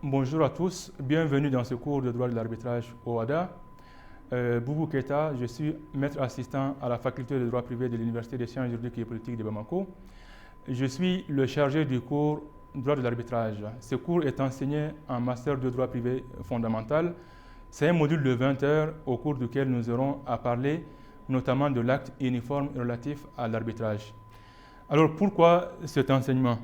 Bonjour à tous, bienvenue dans ce cours de droit de l'arbitrage au OHADA. Boubou Keita, je suis maître assistant à la faculté de droit privé de l'Université des sciences juridiques et politiques de Bamako. Je suis le chargé du cours droit de l'arbitrage. Ce cours est enseigné en master de droit privé fondamental. C'est un module de 20 heures au cours duquel nous aurons à parler notamment de l'acte uniforme relatif à l'arbitrage. Alors pourquoi cet enseignement ?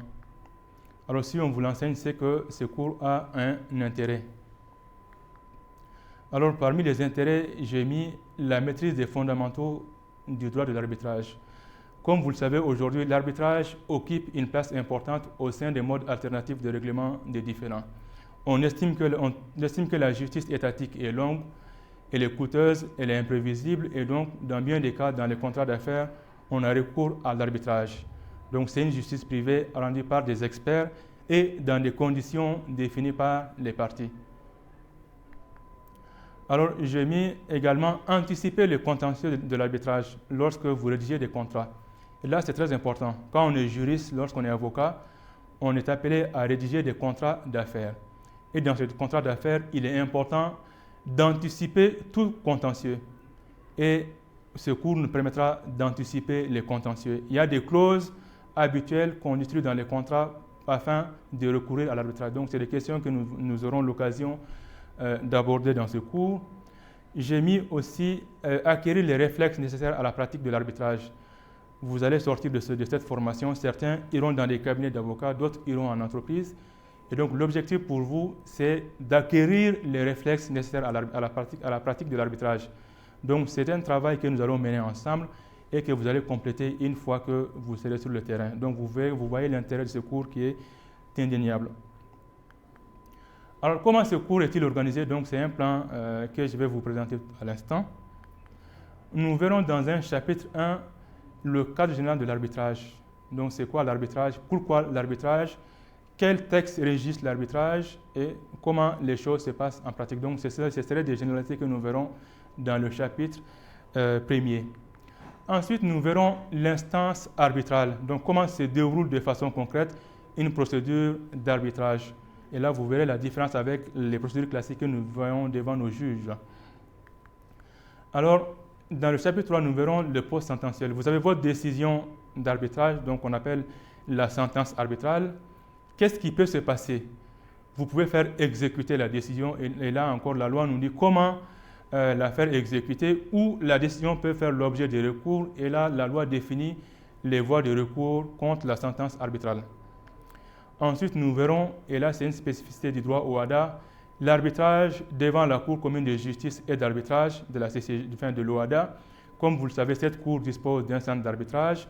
Alors si on vous l'enseigne, c'est que ce cours a un intérêt. Alors parmi les intérêts, j'ai mis la maîtrise des fondamentaux du droit de l'arbitrage. Comme vous le savez, aujourd'hui, l'arbitrage occupe une place importante au sein des modes alternatifs de règlement des différends. On estime que la justice étatique est longue, elle est coûteuse, elle est imprévisible et donc, dans bien des cas, dans les contrats d'affaires, on a recours à l'arbitrage. Donc c'est une justice privée rendue par des experts et dans des conditions définies par les parties. Alors j'ai mis également anticiper le contentieux de l'arbitrage lorsque vous rédigez des contrats. Et là c'est très important. Quand on est juriste, lorsqu'on est avocat, on est appelé à rédiger des contrats d'affaires. Et dans ce contrat d'affaires, il est important d'anticiper tout contentieux. Et ce cours nous permettra d'anticiper les contentieux. Il y a des clauses habituelles qu'on utilise dans les contrats afin de recourir à l'arbitrage. Donc, c'est des questions que nous aurons l'occasion d'aborder dans ce cours. J'ai mis aussi acquérir les réflexes nécessaires à la pratique de l'arbitrage. Vous allez sortir de cette formation. Certains iront dans des cabinets d'avocats, d'autres iront en entreprise. Et donc, l'objectif pour vous, c'est d'acquérir les réflexes nécessaires à la pratique de l'arbitrage. Donc, c'est un travail que nous allons mener ensemble et que vous allez compléter une fois que vous serez sur le terrain. Donc, vous voyez l'intérêt de ce cours qui est indéniable. Alors, comment ce cours est-il organisé? Donc, c'est un plan que je vais vous présenter à l'instant. Nous verrons dans un chapitre 1 le cadre général de l'arbitrage. Donc, c'est quoi l'arbitrage? Pourquoi l'arbitrage? Quels textes régissent l'arbitrage et comment les choses se passent en pratique. Donc, ce seraient des généralités que nous verrons dans le chapitre premier. Ensuite, nous verrons l'instance arbitrale. Donc, comment se déroule de façon concrète une procédure d'arbitrage. Et là, vous verrez la différence avec les procédures classiques que nous voyons devant nos juges. Alors, dans le chapitre 3, nous verrons le post-sententiel. Vous avez votre décision d'arbitrage, donc on appelle la sentence arbitrale. Qu'est-ce qui peut se passer? Vous pouvez faire exécuter la décision, et là encore, la loi nous dit comment la faire exécuter, ou la décision peut faire l'objet de recours, et là, la loi définit les voies de recours contre la sentence arbitrale. Ensuite, nous verrons, et là, c'est une spécificité du droit au OHADA, l'arbitrage devant la Cour commune de justice et d'arbitrage de l'OHADA. Comme vous le savez, cette Cour dispose d'un centre d'arbitrage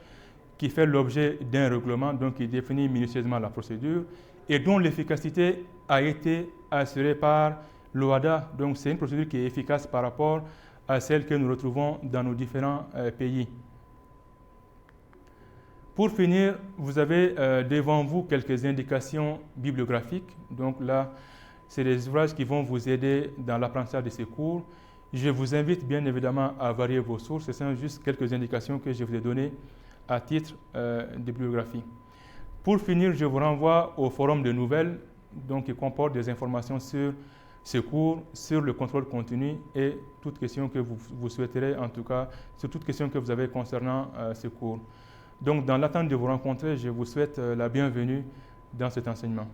qui fait l'objet d'un règlement, donc qui définit minutieusement la procédure, et dont l'efficacité a été assurée par l'OHADA. Donc c'est une procédure qui est efficace par rapport à celle que nous retrouvons dans nos différents pays. Pour finir, vous avez devant vous quelques indications bibliographiques. Donc là, c'est des ouvrages qui vont vous aider dans l'apprentissage de ces cours. Je vous invite bien évidemment à varier vos sources. Ce sont juste quelques indications que je vous ai données à titre de bibliographie. Pour finir, je vous renvoie au forum de nouvelles, donc qui comporte des informations sur ce cours, sur le contrôle continu et toute question que vous souhaiterez, en tout cas, sur toute question que vous avez concernant ce cours. Donc, dans l'attente de vous rencontrer, je vous souhaite la bienvenue dans cet enseignement.